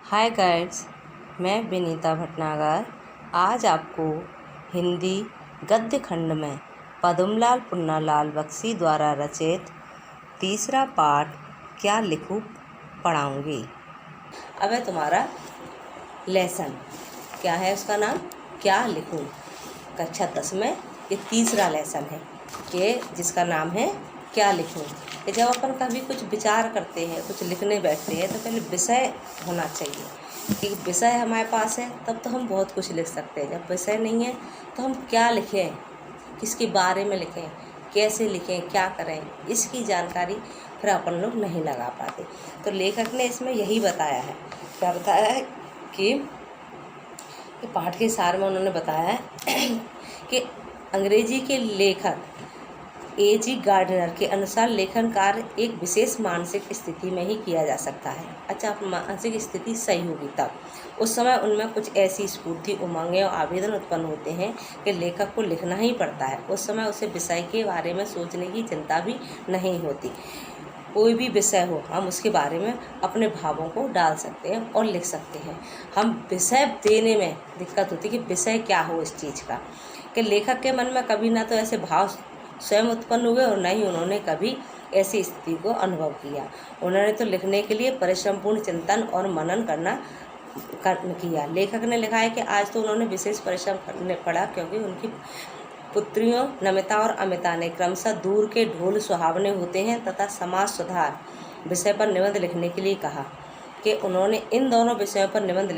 हाय guides, मैं विनीता भटनागर आज आपको हिंदी गद्य खंड में पद्मलाल पुन्नालाल बख्शी द्वारा रचित तीसरा पाठ क्या लिखूं पढ़ाऊँगी। अब है तुम्हारा लेसन। क्या है उसका नाम? क्या लिखूं। कक्षा 10 में ये तीसरा लेसन है कि जिसका नाम है क्या लिखूं। कि जब अपन कभी कुछ विचार करते हैं, कुछ लिखने बैठते हैं, तो पहले विषय होना चाहिए कि विषय हमारे पास है, तब तो हम बहुत कुछ लिख सकते हैं। जब विषय नहीं है तो हम क्या लिखें, किसके बारे में लिखें, कैसे लिखें, क्या करें, इसकी जानकारी फिर अपन लोग नहीं लगा पाते। तो लेखक ने इसमें यही बताया है। क्या बताया है कि पाठ के सार में उन्होंने बताया है कि अंग्रेजी के लेखक A.G. गार्डनर के अनुसार लेखन कार्य एक विशेष मानसिक स्थिति में ही किया जा सकता है। अच्छा, मानसिक स्थिति सही होगी तब। उस समय उनमें कुछ ऐसी स्फूर्ति, उमंगें और आवेदन उत्पन्न होते हैं कि लेखक को लिखना ही पड़ता है। उस समय उसे विषय के बारे में सोचने की चिंता भी नहीं होती। कोई भी विषय हो, हम उसके बारे में अपने भावों को डाल सकते हैं और लिख सकते हैं। हम विषय देने में दिक्कत होती है कि विषय क्या हो इस चीज़ का। कि लेखक के मन में कभी ना तो ऐसे भाव स्वयं उत्पन्न हुए और न ही उन्होंने कभी ऐसी स्थिति को अनुभव किया। उन्होंने तो लिखने के लिए परिश्रमपूर्ण चिंतन और मनन किया। लेखक ने लिखा है कि आज तो उन्होंने विशेष परिश्रम करने पड़ा, क्योंकि उनकी पुत्रियों नमिता और अमिता ने क्रमशः दूर के ढोल सुहावने होते हैं तथा समाज सुधार विषय पर निबंध लिखने के लिए कहा कि उन्होंने इन दोनों विषयों पर निबंध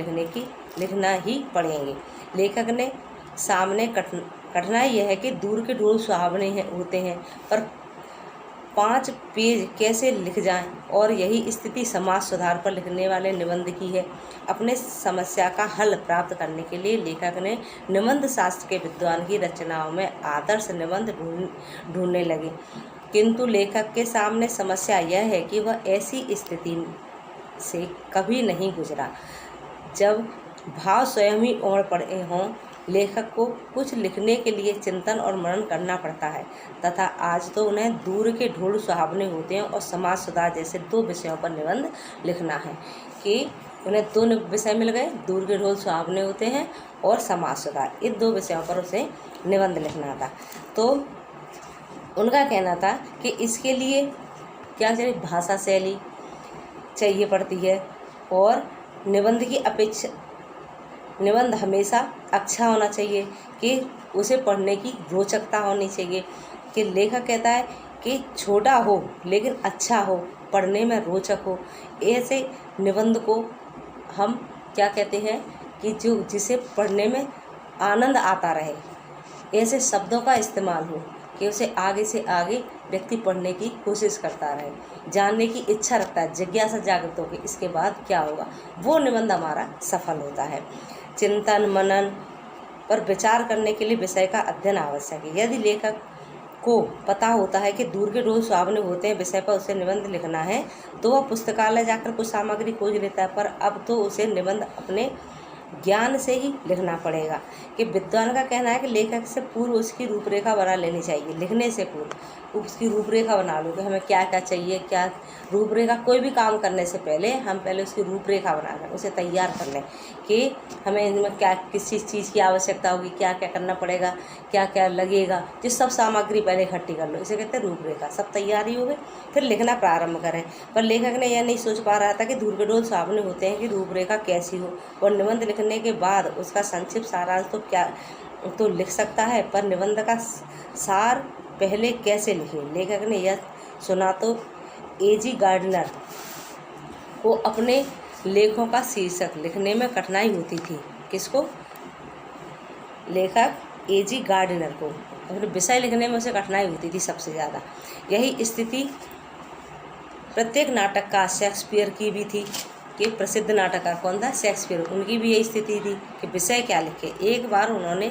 लिखना ही पड़ेंगे। लेखक ने सामने कठिनाई यह है कि दूर के ढोल सुहावने होते हैं, पर 5 पेज कैसे लिख जाएं, और यही स्थिति समाज सुधार पर लिखने वाले निबंध की है। अपने समस्या का हल प्राप्त करने के लिए लेखक ने निबंध शास्त्र के विद्वान की रचनाओं में आदर्श निबंध ढूंढने लगे, किंतु लेखक के सामने समस्या यह है कि वह ऐसी स्थिति से कभी नहीं गुजरा जब भाव स्वयं ही उमड़ पड़े हों। लेखक को कुछ लिखने के लिए चिंतन और मनन करना पड़ता है तथा आज तो उन्हें दूर के ढोल सुहावने होते हैं और समाज सुधार जैसे 2 विषयों पर निबंध लिखना है। कि उन्हें 2 विषय मिल गए, दूर के ढोल सुहावने होते हैं और समाज सुधार। इन 2 विषयों पर उसे निबंध लिखना था। तो उनका कहना था कि इसके लिए क्या चाहिए, भाषा शैली चाहिए पड़ती है, और निबंध की अपेक्षा निबंध हमेशा अच्छा होना चाहिए, कि उसे पढ़ने की रोचकता होनी चाहिए। कि लेखक कहता है कि छोटा हो लेकिन अच्छा हो, पढ़ने में रोचक हो। ऐसे निबंध को हम क्या कहते हैं कि जिसे पढ़ने में आनंद आता रहे, ऐसे शब्दों का इस्तेमाल हो कि उसे आगे से आगे व्यक्ति पढ़ने की कोशिश करता रहे, जानने की इच्छा रखता है, जिज्ञासा जागृत हो कि इसके बाद क्या होगा। वो निबंध हमारा सफल होता है। चिंतन मनन पर विचार करने के लिए विषय का अध्ययन आवश्यक है। यदि लेखक को पता होता है कि दूर के ढोल सुहावने होते हैं विषय पर उसे निबंध लिखना है, तो वह पुस्तकालय जाकर कुछ सामग्री खोज लेता है, पर अब तो उसे निबंध अपने ज्ञान से ही लिखना पड़ेगा। कि विद्वान का कहना है कि लेखक से पूर्व उसकी रूपरेखा बना लेनी चाहिए। लिखने से पूर्व उसकी रूपरेखा बना लो कि हमें क्या क्या चाहिए, क्या रूपरेखा। कोई भी काम करने से पहले हम पहले उसकी रूपरेखा बना लें, उसे तैयार कर लें कि हमें इनमें क्या किस चीज़ की आवश्यकता होगी, क्या क्या करना पड़ेगा, क्या क्या लगेगा। ये सब सामग्री पहले इकट्ठी कर लो, इसे कहते हैं रूपरेखा। सब तैयारी हो गई, फिर लिखना प्रारंभ करें। पर लेखक ने यह नहीं सोच पा रहा था कि दूर के ढोल सामने होते हैं कि रूपरेखा कैसी हो, और निबंध लिखने के बाद उसका संक्षिप्त सारांश तो लिख सकता है, पर निबंध का सार पहले कैसे लिखे। लेखक ने यह सुना तो A.G. गार्डनर को अपने लेखों का शीर्षक लिखने में कठिनाई होती थी। किसको? लेखक A.G. गार्डनर को अपने विषय लिखने में उसे कठिनाई होती थी सबसे ज़्यादा। यही स्थिति प्रत्येक नाटककार शेक्सपियर की भी थी। कि प्रसिद्ध नाटककार कौन था? शेक्सपियर। उनकी भी यही स्थिति थी कि विषय क्या लिखे। एक बार उन्होंने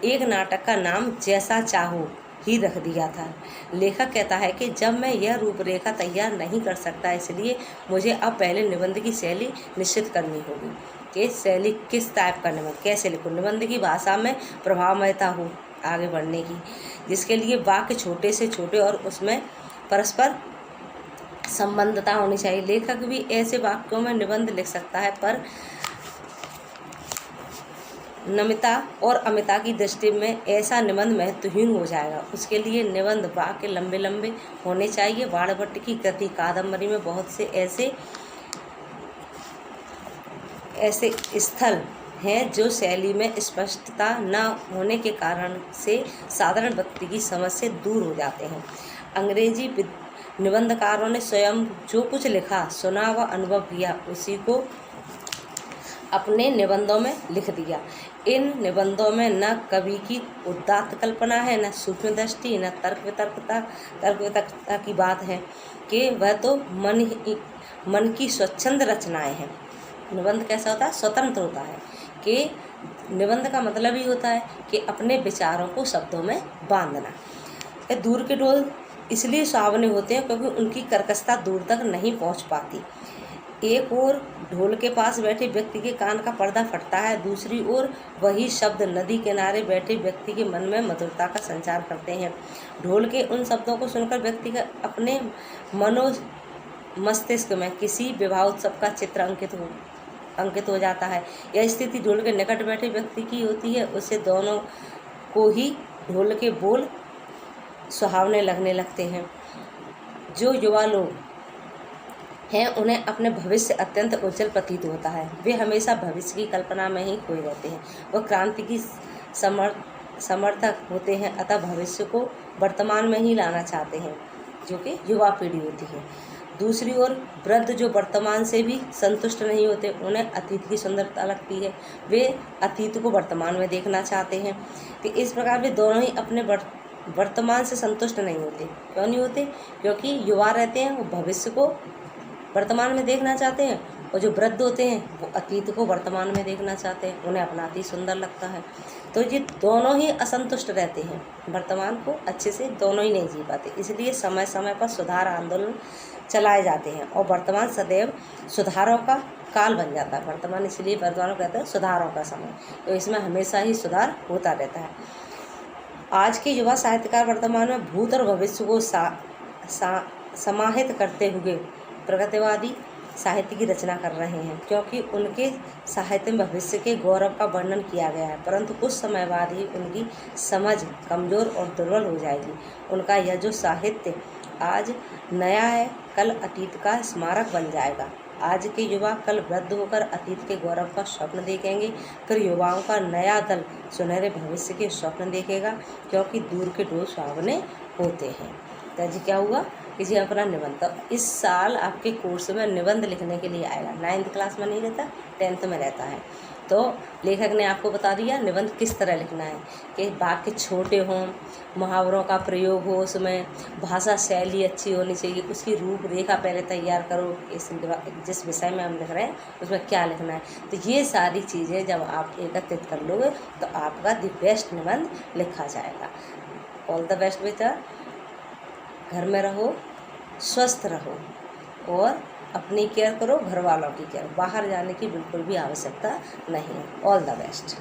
एक नाटक का नाम जैसा चाहो ही रख दिया था। लेखक कहता है कि जब मैं यह रूपरेखा तैयार नहीं कर सकता, इसलिए मुझे अब पहले निबंध की शैली निश्चित करनी होगी। कि शैली किस टाइप का निबंध, कैसे लिखूँ। निबंध की भाषा में प्रभावमयता हो आगे बढ़ने की, जिसके लिए वाक्य छोटे से छोटे और उसमें परस्पर संबंधता होनी चाहिए। लेखक भी ऐसे वाक्यों में निबंध लिख सकता है, पर नमिता और अमिता की दृष्टि में ऐसा निबंध महत्वहीन हो जाएगा। उसके लिए निबंध वाक्य लंबे लंबे होने चाहिए। बाणभट्ट की कृति कादम्बरी में बहुत से ऐसे स्थल हैं जो शैली में स्पष्टता न होने के कारण से साधारण व्यक्ति की समझ से दूर हो जाते हैं। अंग्रेजी निबंधकारों ने स्वयं जो कुछ लिखा, सुना व अनुभव किया, उसी को अपने निबंधों में लिख दिया। इन निबंधों में न कवि की उदात्त कल्पना है, न सूक्ष्म दृष्टि, न तर्क वितर्कता की बात है कि वह तो मन की स्वच्छंद रचनाएं हैं। निबंध कैसा होता है? स्वतंत्र होता है। कि निबंध का मतलब ही होता है कि अपने विचारों को शब्दों में बांधना। दूर के ढोल इसलिए सुहावने होते हैं क्योंकि उनकी कर्कशता दूर तक नहीं पहुंच पाती। एक ओर ढोल के पास बैठे व्यक्ति के कान का पर्दा फटता है, दूसरी ओर वही शब्द नदी किनारे बैठे व्यक्ति के मन में मधुरता का संचार करते हैं। ढोल के उन शब्दों को सुनकर व्यक्ति का अपने मस्तिष्क में किसी विवाह उत्सव का चित्र अंकित हो जाता है। यह स्थिति ढोल के निकट बैठे व्यक्ति की होती है। उससे दोनों को ही ढोल के बोल सुहावने लगने लगते हैं। जो युवा लोग हैं उन्हें अपने भविष्य अत्यंत उज्जवल प्रतीत होता है। वे हमेशा भविष्य की कल्पना में ही खोए रहते हैं। वह क्रांति की समर्थक होते हैं, अतः भविष्य को वर्तमान में ही लाना चाहते हैं, जो कि युवा पीढ़ी होती है। दूसरी ओर वृद्ध जो वर्तमान से भी संतुष्ट नहीं होते, उन्हें अतीत की सुंदरता लगती है। वे अतीत को वर्तमान में देखना चाहते हैं। तो इस प्रकार वे दोनों ही अपने वर्तमान से संतुष्ट नहीं होते। क्यों नहीं होते? क्योंकि युवा रहते हैं वो भविष्य को वर्तमान में देखना चाहते हैं, और जो वृद्ध होते हैं वो अतीत को वर्तमान में देखना चाहते हैं। उन्हें अपना अतीत सुंदर लगता है। तो ये दोनों ही असंतुष्ट रहते हैं, वर्तमान को अच्छे से दोनों ही नहीं जी पाते। इसलिए समय समय पर सुधार आंदोलन चलाए जाते हैं और वर्तमान सदैव सुधारों का काल बन जाता है। वर्तमान इसलिए वर्तमान कहते हैं सुधारों का समय, तो इसमें हमेशा ही सुधार होता रहता है। आज के युवा साहित्यकार वर्तमान में भूत और भविष्य को समाहित करते हुए प्रगतिवादी साहित्य की रचना कर रहे हैं, क्योंकि उनके साहित्य में भविष्य के गौरव का वर्णन किया गया है, परंतु कुछ समय बाद ही उनकी समझ कमज़ोर और दुर्बल हो जाएगी। उनका यह जो साहित्य आज नया है, कल अतीत का स्मारक बन जाएगा। आज के युवा कल वृद्ध होकर अतीत के गौरव का स्वप्न देखेंगे, फिर युवाओं का नया दल सुनहरे भविष्य के स्वप्न देखेगा, क्योंकि दूर के ढोल सुहावने होते हैं। तो जी क्या हुआ कि जी अपना निबंध, तो इस साल आपके कोर्स में निबंध लिखने के लिए आएगा। 9th क्लास में नहीं रहता, 10th में रहता है। तो लेखक ने आपको बता दिया निबंध किस तरह लिखना है, कि वाक्य छोटे हों, मुहावरों का प्रयोग हो, उसमें भाषा शैली अच्छी होनी चाहिए, उसकी रूपरेखा पहले तैयार करो, जिस विषय में हम लिख रहे हैं उसमें क्या लिखना है। तो ये सारी चीज़ें जब आप एकत्रित कर लोगे तो आपका द बेस्ट निबंध लिखा जाएगा। ऑल द बेस्ट बेटा। घर में रहो, स्वस्थ रहो और अपनी केयर करो, घर वालों की केयर। बाहर जाने की बिल्कुल भी आवश्यकता नहीं है। All the best.